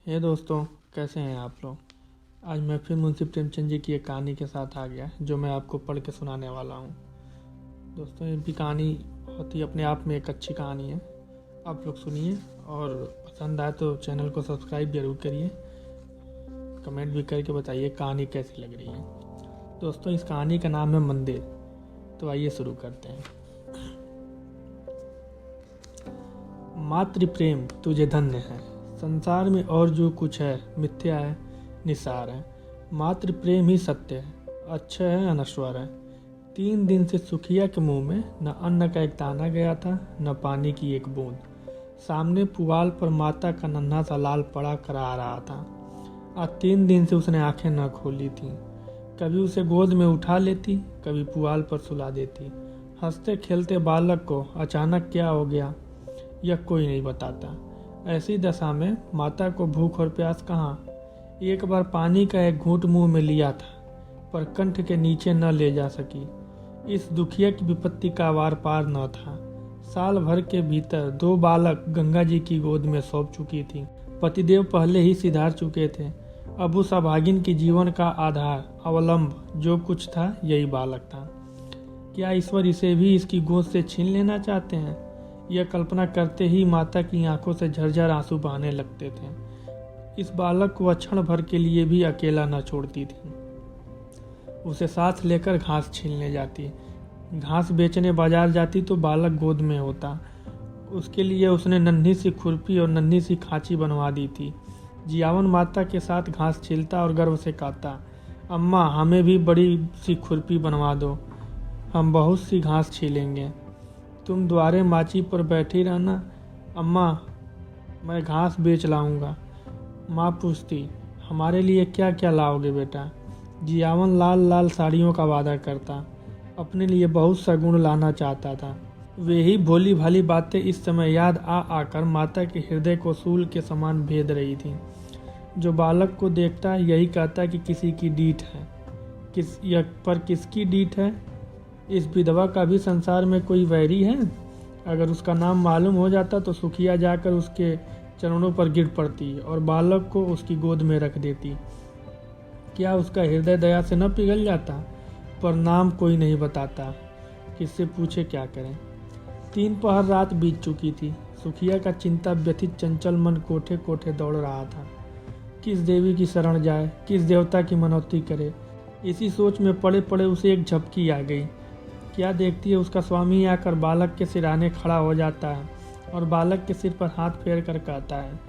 हे दोस्तों, कैसे हैं आप लोग। आज मैं फिर मुंशी प्रेमचंद जी की एक कहानी के साथ आ गया जो मैं आपको पढ़ के सुनाने वाला हूँ। दोस्तों, इनकी कहानी बहुत ही अपने आप में एक अच्छी कहानी है। आप लोग सुनिए और पसंद आए तो चैनल को सब्सक्राइब जरूर करिए। कमेंट भी करके बताइए कहानी कैसी लग रही है। दोस्तों, इस कहानी का नाम है मंदिर। तो आइए शुरू करते हैं। मातृ प्रेम तुझे धन्य है, संसार में और जो कुछ है मिथ्या है, निसार है। मातृ प्रेम ही सत्य है, अक्षय है, अनश्वर है। 3 दिन से सुखिया के मुंह में न अन्न का एक दाना गया था, न पानी की एक बूंद। सामने पुआल पर माता का नन्हा सा लाल पड़ा करा रहा था। आज 3 दिन से उसने आंखें न खोली थीं। कभी उसे गोद में उठा लेती, कभी पुआल पर सुला देती। हंसते खेलते बालक को अचानक क्या हो गया, यह कोई नहीं बताता। ऐसी दशा में माता को भूख और प्यास कहाँ। एक बार पानी का एक घूंट मुंह में लिया था, पर कंठ के नीचे न ले जा सकी। इस दुखिया की विपत्ति का वार पार न था। साल भर के भीतर 2 बालक गंगा जी की गोद में सौंप चुकी थी। पतिदेव पहले ही सिधार चुके थे। अब उस अभागिन की जीवन का आधार, अवलंब जो कुछ था, यही बालक था। क्या ईश्वर इसे भी इसकी गोद से छीन लेना चाहते हैं। यह कल्पना करते ही माता की आंखों से झरझर आंसू बहने लगते थे। इस बालक को क्षण भर के लिए भी अकेला न छोड़ती थी। उसे साथ लेकर घास छीलने जाती, घास बेचने बाजार जाती तो बालक गोद में होता। उसके लिए उसने नन्ही सी खुरपी और नन्ही सी खांची बनवा दी थी। जियावन माता के साथ घास छीलता और गर्व से कहता, अम्मा हमें भी बड़ी सी खुरपी बनवा दो, हम बहुत सी घास छीलेंगे। तुम द्वारे माची पर बैठी रहना, अम्मा मैं घास बेच लाऊंगा। माँ पूछती, हमारे लिए क्या क्या लाओगे बेटा। जियावन लाल लाल साड़ियों का वादा करता, अपने लिए बहुत सा गुण लाना चाहता था। वे ही भोली भाली बातें इस समय याद आ आकर माता के हृदय को सूल के समान भेद रही थी। जो बालक को देखता यही कहता कि किसी की डीठ है। किसकी डीठ है। इस विधवा का भी संसार में कोई वैरी है। अगर उसका नाम मालूम हो जाता तो सुखिया जाकर उसके चरणों पर गिर पड़ती और बालक को उसकी गोद में रख देती। क्या उसका हृदय दया से न पिघल जाता। पर नाम कोई नहीं बताता, किससे पूछे क्या करें। 3 पहर रात बीत चुकी थी। सुखिया का चिंता व्यथित चंचल मन कोठे कोठे दौड़ रहा था। किस देवी की शरण जाए, किस देवता की मनौती करे। इसी सोच में पड़े पड़े उसे एक झपकी आ गई। क्या देखती है, उसका स्वामी आकर बालक के सिरहाने खड़ा हो जाता है और बालक के सिर पर हाथ फेर कर कहता है,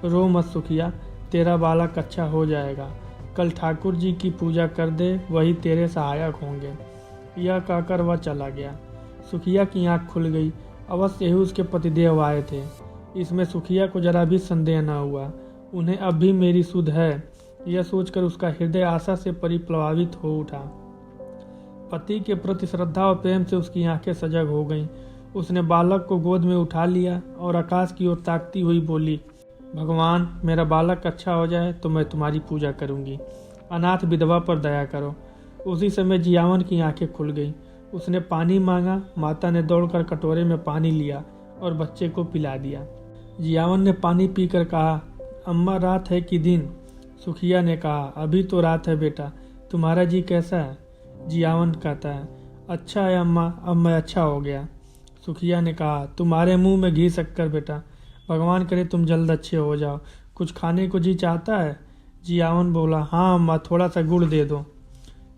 रो मत सुखिया, तेरा बालक अच्छा हो जाएगा। कल ठाकुर जी की पूजा कर दे, वही तेरे सहायक होंगे। यह कहकर वह चला गया। सुखिया की आंख खुल गई। अवश्य ही उसके पतिदेव आए थे। इसमें सुखिया को जरा भी संदेह न हुआ। उन्हें अब भी मेरी सुध है, यह सोचकर उसका हृदय आशा से परिप्लावित हो उठा। पति के प्रति श्रद्धा और प्रेम से उसकी आंखें सजग हो गईं। उसने बालक को गोद में उठा लिया और आकाश की ओर ताकती हुई बोली, भगवान मेरा बालक अच्छा हो जाए तो मैं तुम्हारी पूजा करूंगी। अनाथ विधवा पर दया करो। उसी समय जियावन की आंखें खुल गईं। उसने पानी मांगा। माता ने दौड़कर कटोरे में पानी लिया और बच्चे को पिला दिया। जियावन ने पानी पीकर कहा, अम्मा रात है कि दिन। सुखिया ने कहा, अभी तो रात है बेटा, तुम्हारा जी कैसा है। जियावन कहता है, अच्छा है अम्मा, अब मैं अच्छा हो गया। सुखिया ने कहा, तुम्हारे मुंह में घी शक्कर बेटा, भगवान करे तुम जल्द अच्छे हो जाओ। कुछ खाने को जी चाहता है। जियावन बोला, हाँ अम्मा, थोड़ा सा गुड़ दे दो।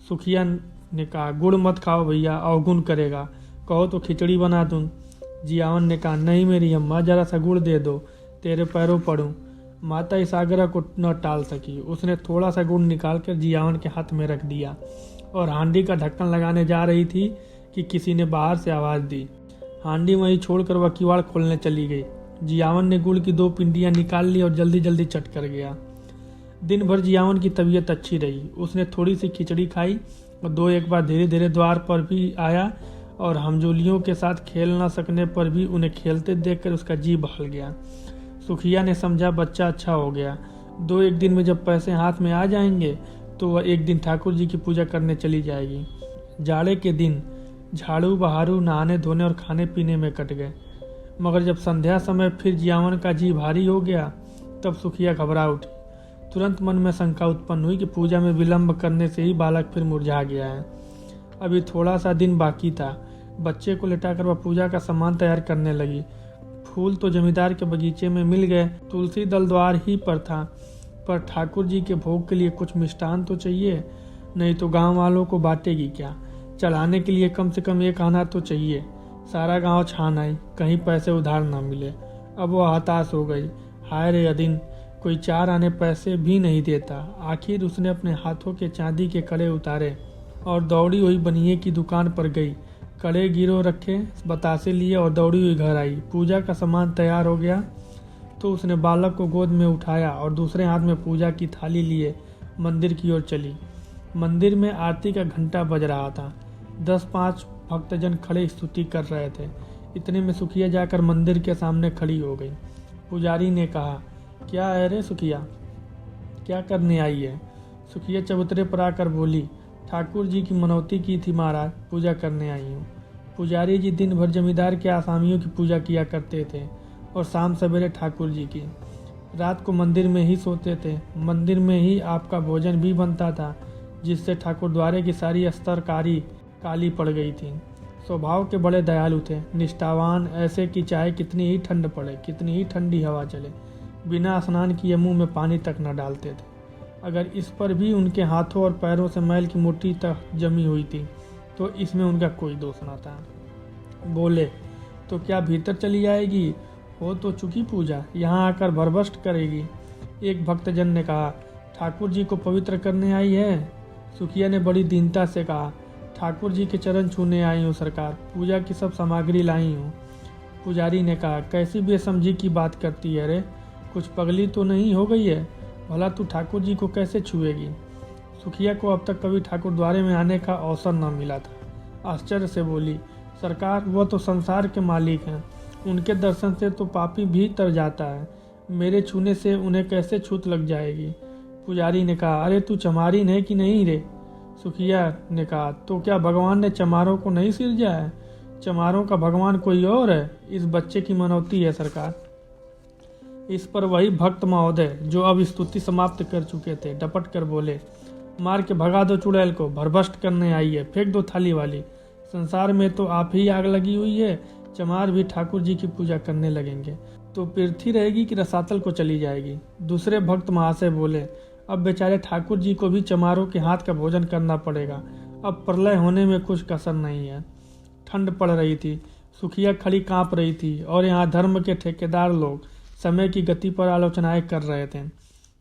सुखिया ने कहा, गुड़ मत खाओ भैया, अवगुण करेगा, कहो तो खिचड़ी बना दूं। जियावन ने कहा, नहीं मेरी अम्मा, जरा सा गुड़ दे दो, तेरे पैरों पड़ूं। माता इस आग्रह को न टाल सकी। उसने थोड़ा सा गुड़ निकाल कर जियावन के हाथ में रख दिया और हांडी का ढक्कन लगाने जा रही थी कि किसी ने बाहर से आवाज़ दी। हांडी वहीं छोड़कर वह किवाड़ खोलने चली गई। जियावन ने गुड़ की 2 पिंडियां निकाल ली और जल्दी जल्दी चट कर गया। दिन भर जियावन की तबीयत अच्छी रही। उसने थोड़ी सी खिचड़ी खाई और 2-1 बार धीरे धीरे द्वार पर भी आया और हमजोलियों के साथ खेल न सकने पर भी उन्हें खेलते देखकर उसका जी बहल गया। सुखिया ने समझा बच्चा अच्छा हो गया। 2-1 दिन में जब पैसे हाथ में आ जाएंगे तो वह एक दिन ठाकुर जी की पूजा करने चली जाएगी। जाड़े के दिन झाड़ू बहारू, नहाने धोने और खाने पीने में कट गए। मगर जब संध्या समय फिर जियावन का जी भारी हो गया तब सुखिया घबरा उठी। तुरंत मन में शंका उत्पन्न हुई कि पूजा में विलंब करने से ही बालक फिर मुरझा गया है। अभी थोड़ा सा दिन बाकी था। बच्चे को लेटाकर वह पूजा का सामान तैयार करने लगी। फूल तो जमींदार के बगीचे में मिल गए, तुलसी दल द्वार ही पर था, पर ठाकुर जी के भोग के लिए कुछ मिष्ठान तो चाहिए, नहीं तो गांव वालों को बांटेगी क्या। चढ़ाने के लिए कम से कम एक आना तो चाहिए। सारा गांव छान आई, कहीं पैसे उधार ना मिले। अब वो हताश हो गई। हाय रे अदिन, कोई 4 आने पैसे भी नहीं देता। आखिर उसने अपने हाथों के चांदी के कड़े उतारे और दौड़ी हुई बनिए की दुकान पर गई। कड़े गिरो रखे, बतासे लिए और दौड़ी हुई घर आई। पूजा का सामान तैयार हो गया तो उसने बालक को गोद में उठाया और दूसरे हाथ में पूजा की थाली लिए मंदिर की ओर चली। मंदिर में आरती का घंटा बज रहा था। 10-5 भक्तजन खड़े स्तुति कर रहे थे। इतने में सुखिया जाकर मंदिर के सामने खड़ी हो गई। पुजारी ने कहा, क्या है रे सुखिया, क्या करने आई है? सुखिया चबूतरे पर आकर बोली, ठाकुर जी की मनौती की थी महाराज, पूजा करने आई हूँ। पुजारी जी दिन भर जमींदार के आसामियों की पूजा किया करते थे और शाम सवेरे ठाकुर जी की। रात को मंदिर में ही सोते थे। मंदिर में ही आपका भोजन भी बनता था, जिससे ठाकुर द्वारे की सारी अस्तरकारी काली पड़ गई थी। स्वभाव के बड़े दयालु थे, निष्ठावान, ऐसे कि चाहे कितनी ही ठंड पड़े, कितनी ही ठंडी हवा चले, बिना स्नान किए मुंह में पानी तक न डालते थे। अगर इस पर भी उनके हाथों और पैरों से मैल की मुट्ठी तक जमी हुई थी तो इसमें उनका कोई दोष न था। बोले, तो क्या भीतर चली जाएगी? हो तो चुकी पूजा, यहाँ आकर भरभष्ट करेगी। एक भक्तजन ने कहा, ठाकुर जी को पवित्र करने आई है? सुखिया ने बड़ी दीनता से कहा, ठाकुर जी के चरण छूने आई हूँ सरकार, पूजा की सब सामग्री लाई हूँ। पुजारी ने कहा, कैसी बेसमझी की बात करती है रे, कुछ पगली तो नहीं हो गई है? भला तू ठाकुर जी को कैसे छुएगी? सुखिया को अब तक कभी ठाकुर द्वारे में आने का अवसर न मिला था। आश्चर्य से बोली, सरकार, वह तो संसार के मालिक हैं, उनके दर्शन से तो पापी भी तर जाता है, मेरे छूने से उन्हें कैसे छूत लग जाएगी? पुजारी ने कहा, अरे तू चमारिन है कि नहीं रे? सुखिया ने कहा, तो क्या भगवान ने चमारों को नहीं सिरजा है? चमारों का भगवान कोई और है, इस बच्चे की मनौती है सरकार। इस पर वही भक्त महोदय, जो अब स्तुति समाप्त कर चुके थे, डपट कर बोले, मार के भगा दो चुड़ैल को, भरभष्ट करने आई है, फेंक दो थाली वाली। संसार में तो आप ही आग लगी हुई है, चमार भी ठाकुर जी की पूजा करने लगेंगे तो पृथ्वी रहेगी कि रसातल को चली जाएगी। दूसरे भक्त महाशय बोले, अब बेचारे ठाकुर जी को भी चमारों के हाथ का भोजन करना पड़ेगा, अब प्रलय होने में कुछ कसर नहीं है। ठंड पड़ रही थी, सुखिया खड़ी कांप रही थी और यहाँ धर्म के ठेकेदार लोग समय की गति पर आलोचनाएं कर रहे थे।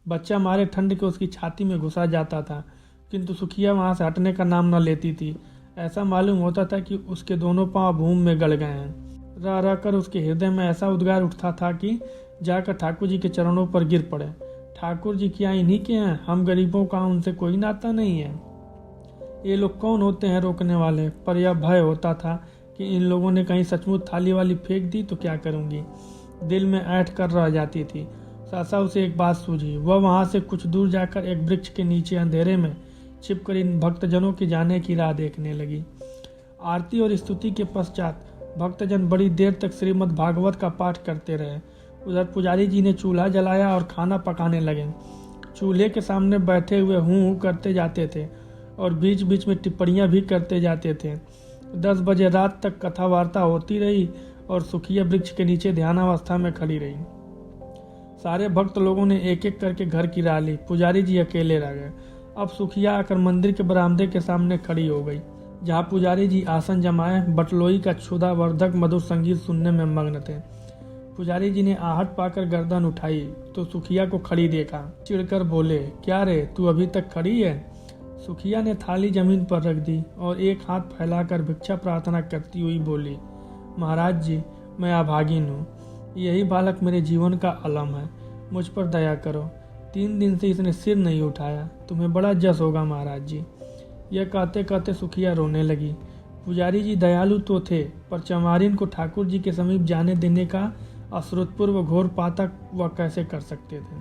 बच्चा मारे ठंड के उसकी छाती में घुसा जाता था, किंतु सुखिया वहां से हटने का नाम न लेती थी। ऐसा मालूम होता था कि उसके दोनों पांव भूमि में गड़ गए हैं। रह रह कर उसके हृदय में ऐसा उद्गार उठता था कि जाकर ठाकुर जी के चरणों पर गिर पड़े। ठाकुर जी क्या इन्हीं के हैं? हम गरीबों का उनसे कोई नाता नहीं है। ये लोग कौन होते हैं रोकने वाले? पर यह भय होता था कि इन लोगों ने कहीं सचमुच थाली वाली फेंक दी तो क्या करूंगी। दिल में ऐंठ कर रह जाती थी। सासा उसे एक बात सूझी। वह वहां से कुछ दूर जाकर एक वृक्ष के नीचे अंधेरे में छिपकर इन भक्तजनों के जाने की राह देखने लगी। आरती और स्तुति के पश्चात भक्तजन बड़ी देर तक श्रीमद् भागवत का पाठ करते रहे। उधर पुजारी जी ने चूल्हा जलाया और खाना पकाने लगे। चूल्हे के सामने बैठे हुए हूँ करते जाते थे और बीच बीच में टिप्पणियां भी करते जाते थे। 10 बजे रात तक कथा वार्ता होती रही और सुखिया वृक्ष के नीचे ध्यानावस्था में खड़ी रही। सारे भक्त लोगों ने एक एक करके घर की राह ली। पुजारी जी अकेले रह गए। अब सुखिया आकर मंदिर के बरामदे के सामने खड़ी हो गई, जहाँ पुजारी जी आसन जमाए बटलोई का क्षुधावर्धक मधुर संगीत सुनने में मग्न थे। पुजारी जी ने आहट पाकर गर्दन उठाई तो सुखिया को खड़ी देखा। चिढ़कर बोले, क्या रे, तू अभी तक खड़ी है? सुखिया ने थाली जमीन पर रख दी और एक हाथ फैलाकर भिक्षा प्रार्थना करती हुई बोली, महाराज जी, मैं अभागिन हूँ। यही बालक मेरे जीवन का अलम है, मुझ पर दया करो। 3 दिन से इसने सिर नहीं उठाया, तुम्हें बड़ा जस होगा महाराज जी। यह कहते कहते सुखिया रोने लगी। पुजारी जी दयालु तो थे, पर चमारिन को ठाकुर जी के समीप जाने देने का अश्रुतपूर्व घोर पातक वह कैसे कर सकते थे।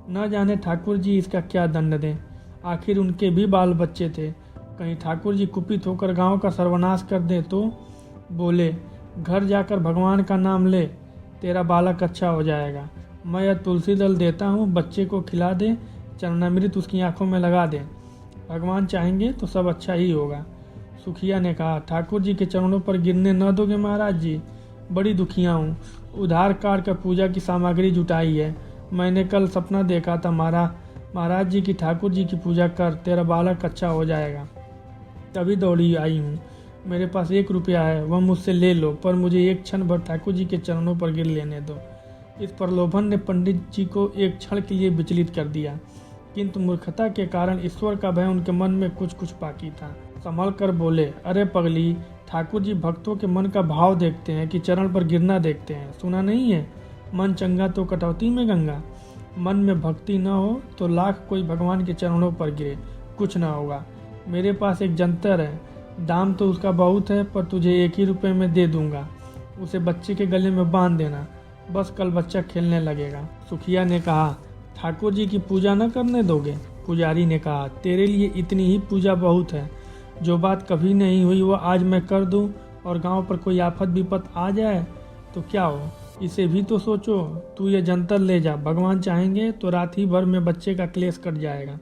न जाने ठाकुर जी इसका क्या दंड दें। आखिर उनके भी बाल बच्चे थे, कहीं ठाकुर जी कुपित होकर गांव का सर्वनाश कर दें तो। बोले, घर जाकर भगवान का नाम ले, तेरा बालक अच्छा हो जाएगा। मैं यह तुलसी दल देता हूँ, बच्चे को खिला दे, चरणामृत उसकी आंखों में लगा दे। भगवान चाहेंगे तो सब अच्छा ही होगा। सुखिया ने कहा, ठाकुर जी के चरणों पर गिरने न दोगे महाराज जी? बड़ी दुखिया हूँ, उधार काट कर पूजा की सामग्री जुटाई है। मैंने कल सपना देखा था महाराज जी की ठाकुर जी की पूजा कर, तेरा बालक अच्छा हो जाएगा, तभी दौड़ी आई हूँ। मेरे पास 1 रुपया है, वह मुझसे ले लो, पर मुझे एक क्षण भर ठाकुर जी के चरणों पर गिर लेने दो। इस प्रलोभन ने पंडित जी को एक क्षण के लिए विचलित कर दिया, किंतु मूर्खता के कारण ईश्वर का भय उनके मन में कुछ कुछ बाकी था। संभल कर बोले, अरे पगली, ठाकुर जी भक्तों के मन का भाव देखते हैं कि चरण पर गिरना देखते हैं? सुना नहीं है, मन चंगा तो कटौती में गंगा। मन में भक्ति न हो तो लाख कोई भगवान के चरणों पर गिरे, कुछ न होगा। मेरे पास एक जंतर है, दाम तो उसका बहुत है, पर तुझे 1 ही रुपये में दे दूंगा। उसे बच्चे के गले में बांध देना, बस कल बच्चा खेलने लगेगा। सुखिया ने कहा, ठाकुर जी की पूजा न करने दोगे? पुजारी ने कहा, तेरे लिए इतनी ही पूजा बहुत है। जो बात कभी नहीं हुई वो आज मैं कर दूं और गांव पर कोई आफत विपत आ जाए तो क्या हो? इसे भी तो सोचो। तू ये जंतर ले जा, भगवान चाहेंगे तो रात ही भर में बच्चे का क्लेश कट जाएगा।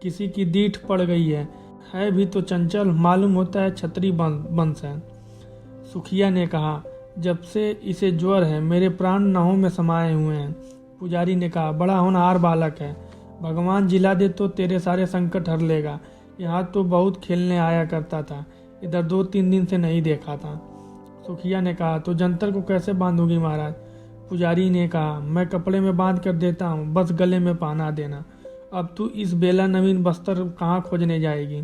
किसी की दीठ पड़ गई है भी तो चंचल, मालूम होता है छतरी बंस है। सुखिया ने कहा, जब से इसे ज्वर है मेरे प्राण नाहों में समाये हुए हैं। पुजारी ने कहा, बड़ा होनहार बालक है, भगवान जिला दे तो तेरे सारे संकट हर लेगा। यहाँ तो बहुत खेलने आया करता था, इधर 2-3 दिन से नहीं देखा था। सुखिया ने कहा, तो जंतर को कैसे बांधूंगी महाराज? पुजारी ने कहा, मैं कपड़े में बांध कर देता हूँ, बस गले में पहना देना। अब तू इस बेला नवीन बस्तर कहाँ खोजने जाएगी?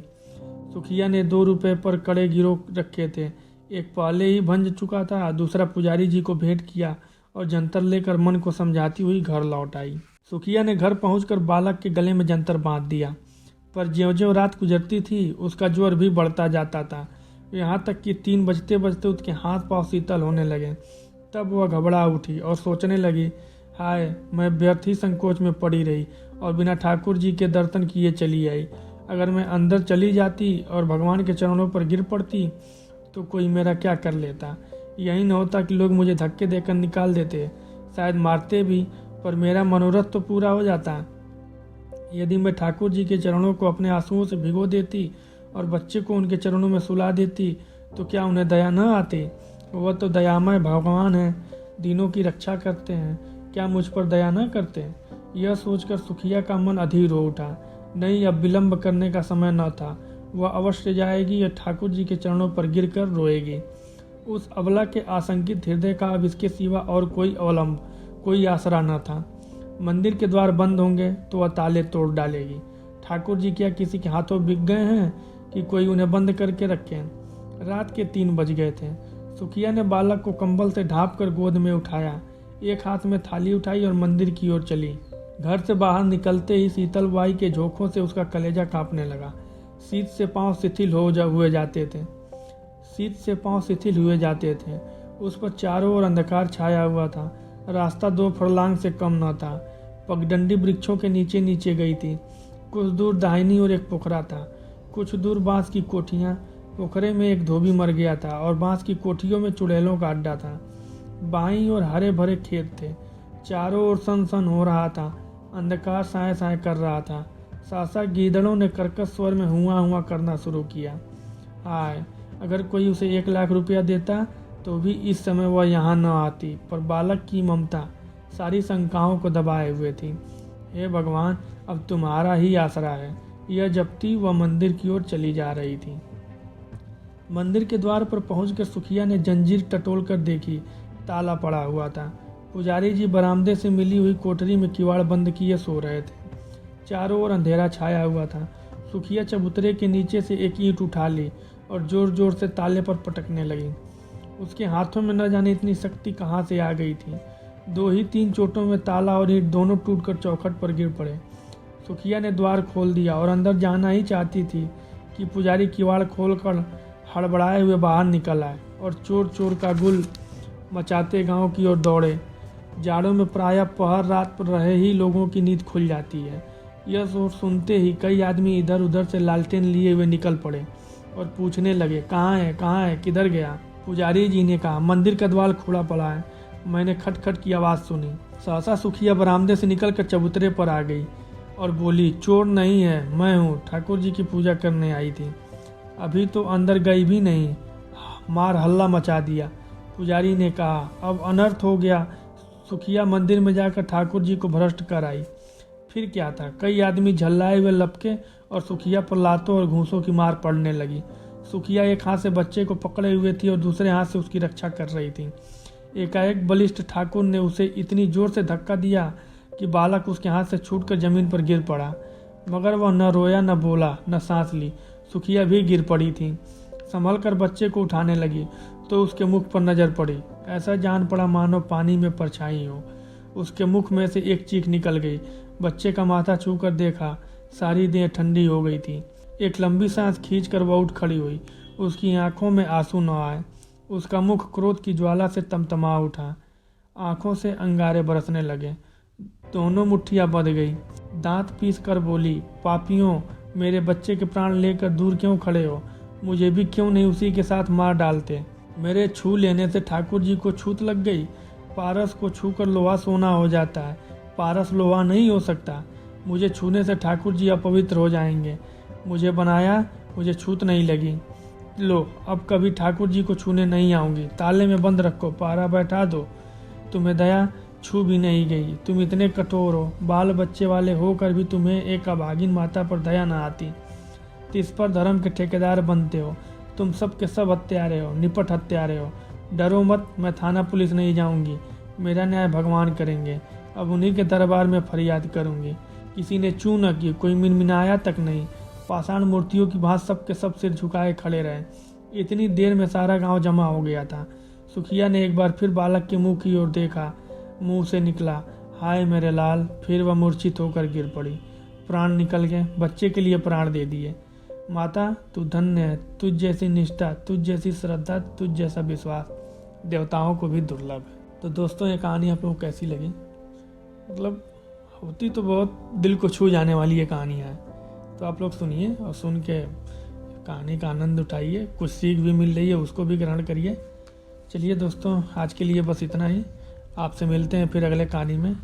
सुखिया ने 2 रुपये पर कड़े गिरोह रखे थे, एक पहले ही भंज चुका था, दूसरा पुजारी जी को भेंट किया और जंतर लेकर मन को समझाती हुई घर लौट आई। सुखिया ने घर पहुंचकर बालक के गले में जंतर बांध दिया, पर ज्यों-ज्यों रात गुजरती थी उसका ज्वर भी बढ़ता जाता था, यहाँ तक कि 3 बजते बजते उसके हाथ पांव शीतल होने लगे। तब वह घबरा उठी और सोचने लगी, हाय, मैं व्यर्थ ही संकोच में पड़ी रही और बिना ठाकुर जी के दर्शन किए चली आई। अगर मैं अंदर चली जाती और भगवान के चरणों पर गिर पड़ती तो कोई मेरा क्या कर लेता। यही न होता कि लोग मुझे धक्के देकर निकाल देते, शायद मारते भी, पर मेरा मनोरथ तो पूरा हो जाता। यदि मैं ठाकुर जी के चरणों को अपने आंसुओं से भिगो देती और बच्चे को उनके चरणों में सुला देती तो क्या उन्हें दया न आती? वह तो दयामय भगवान है, दीनों की रक्षा करते हैं, क्या मुझ पर दया न करते? यह सोचकर सुखिया का मन अधीर हो उठा। नहीं, अब विलंब करने का समय न था, वह अवश्य जाएगी और ठाकुर जी के चरणों पर गिरकर रोएगी। उस अबला के आशंकित हृदय का अब इसके सिवा और कोई अवलंब, कोई आसरा न था। मंदिर के द्वार बंद होंगे तो वह ताले तोड़ डालेगी। ठाकुर जी क्या किसी के हाथों बिक गए हैं कि कोई उन्हें बंद करके रखे? रात के 3 बज गए थे। सुखिया ने बालक को कंबल से ढाँप कर गोद में उठाया, एक हाथ में थाली उठाई और मंदिर की ओर चली। घर से बाहर निकलते ही शीतल वायु के झोंकों से उसका कलेजा कांपने लगा। शीत से पांव शिथिल हुए जाते थे। उस पर चारों ओर अंधकार छाया हुआ था। रास्ता 2 फरलांग से कम न था। पगडंडी वृक्षों के नीचे नीचे गई थी। कुछ दूर दाहिनी ओर एक पोखरा था, कुछ दूर बांस की कोठियाँ। पोखरे में एक धोबी मर गया था और बांस की कोठियों में चुड़ैलों का अड्डा था। बाईं ओर हरे भरे खेत थे। चारों ओर सन हो रहा था, अंधकार साए साए कर रहा था। सासा गीदड़ों ने कर्कश स्वर में हुआ करना शुरू किया। हाय, अगर कोई उसे 1 लाख रुपया देता तो भी इस समय वह यहाँ न आती, पर बालक की ममता सारी शंकाओं को दबाए हुए थी। हे भगवान, अब तुम्हारा ही आसरा है। यह जपती वह मंदिर की ओर चली जा रही थी। मंदिर के द्वार पर पहुंचकर सुखिया ने जंजीर टटोल कर देखी, ताला पड़ा हुआ था। पुजारी जी बरामदे से मिली हुई कोठरी में किवाड़ बंद किए सो रहे थे। चारों ओर अंधेरा छाया हुआ था। सुखिया चबूतरे के नीचे से एक ईंट उठा ली और जोर जोर से ताले पर पटकने लगी। उसके हाथों में न जाने इतनी शक्ति कहाँ से आ गई थी। 2 ही 3 चोटों में ताला और ईंट दोनों टूटकर चौखट पर गिर पड़े। सुखिया ने द्वार खोल दिया और अंदर जाना ही चाहती थी कि पुजारी किवाड़ खोलकर हड़बड़ाए हुए बाहर निकल आए और चोर चोर का गुल मचाते गांव की ओर दौड़े। जाड़ों में प्रायः पहर रात पर रहे ही लोगों की नींद खुल जाती है। यह सोच सुनते ही कई आदमी इधर उधर से लालटेन लिए हुए निकल पड़े और पूछने लगे, कहाँ है, किधर गया? पुजारी जी ने कहा, मंदिर का द्वार खुला पड़ा है, मैंने खटखट की आवाज़ सुनी। सहसा सुखिया बरामदे से निकलकर चबूतरे पर आ गई और बोली, चोर नहीं है, मैं हूँ, ठाकुर जी की पूजा करने आई थी। अभी तो अंदर गई भी नहीं, मार हल्ला मचा दिया। पुजारी ने कहा, अब अनर्थ हो गया। सुखिया मंदिर में जाकर ठाकुर जी को भ्रष्ट कर आई। फिर क्या था, कई आदमी झल्लाए हुए लपके और सुखिया पर लातों और घूंसों की मार पड़ने लगी। सुखिया एक हाथ से बच्चे को पकड़े हुए थी और दूसरे हाथ से उसकी रक्षा कर रही थी। एकाएक बलिष्ठ ठाकुर ने उसे इतनी जोर से धक्का दिया कि बालक उसके हाथ से छूटकर जमीन पर गिर पड़ा, मगर वह न रोया, न बोला, न सांस ली। सुखिया भी गिर पड़ी थी। संभल कर बच्चे को उठाने लगी तो उसके मुख पर नजर पड़ी। ऐसा जान पड़ा मानो पानी में परछाई हो। उसके मुख में से एक चीख निकल गई। बच्चे का माथा छूकर देखा, सारी देह ठंडी हो गई थी। एक लंबी सांस खींचकर वह उठ खड़ी हुई। उसकी आंखों में आंसू न आए। उसका मुख क्रोध की ज्वाला से तमतमा उठा। आंखों से अंगारे बरसने लगे। दोनों मुट्ठियां बंध गई। दांत पीस कर बोली, पापियों, मेरे बच्चे के प्राण लेकर दूर क्यों खड़े हो? मुझे भी क्यों नहीं उसी के साथ मार डालते? मेरे छू लेने से ठाकुर जी को छूत लग गई। पारस को छूकर लोहा सोना हो जाता है, पारस लोहा नहीं हो सकता। मुझे छूने से ठाकुर जी अपवित्र हो जाएंगे। मुझे बनाया, मुझे छूत नहीं लगी। लो, अब कभी ठाकुर जी को छूने नहीं आऊंगी। ताले में बंद रखो, पारा बैठा दो। तुम्हें दया छू भी नहीं गई। तुम इतने कठोर हो, बाल बच्चे वाले होकर भी तुम्हें एक अभागिन माता पर दया न आती। तिस पर धर्म के ठेकेदार बनते हो। तुम सब के सब हत्यारे हो, निपट हत्यारे हो। डरो मत, मैं थाना पुलिस नहीं जाऊंगी। मेरा न्याय भगवान करेंगे। अब उन्हीं के दरबार में फरियाद करूंगी। किसी ने चू न की, कोई मिनमिनाया तक नहीं। पाषाण मूर्तियों की भांति सब के सब सिर झुकाए खड़े रहे। इतनी देर में सारा गांव जमा हो गया था। सुखिया ने एक बार फिर बालक के मुंह की ओर देखा। मुंह से निकला, हाय मेरे लाल। फिर वह मूर्छित होकर गिर पड़ी। प्राण निकल गए। बच्चे के लिए प्राण दे दिए। माता, तू धन्य है। तुझ जैसी निष्ठा, तुझ जैसी श्रद्धा, तुझ जैसा विश्वास देवताओं को भी दुर्लभ है। तो दोस्तों, ये कहानी आप लोगों को कैसी लगी? मतलब होती तो बहुत दिल को छू जाने वाली ये कहानियाँ हैं। तो आप लोग सुनिए और सुन के कहानी का आनंद उठाइए। कुछ सीख भी मिल रही है, उसको भी ग्रहण करिए। चलिए दोस्तों, आज के लिए बस इतना ही। आपसे मिलते हैं फिर अगले कहानी में।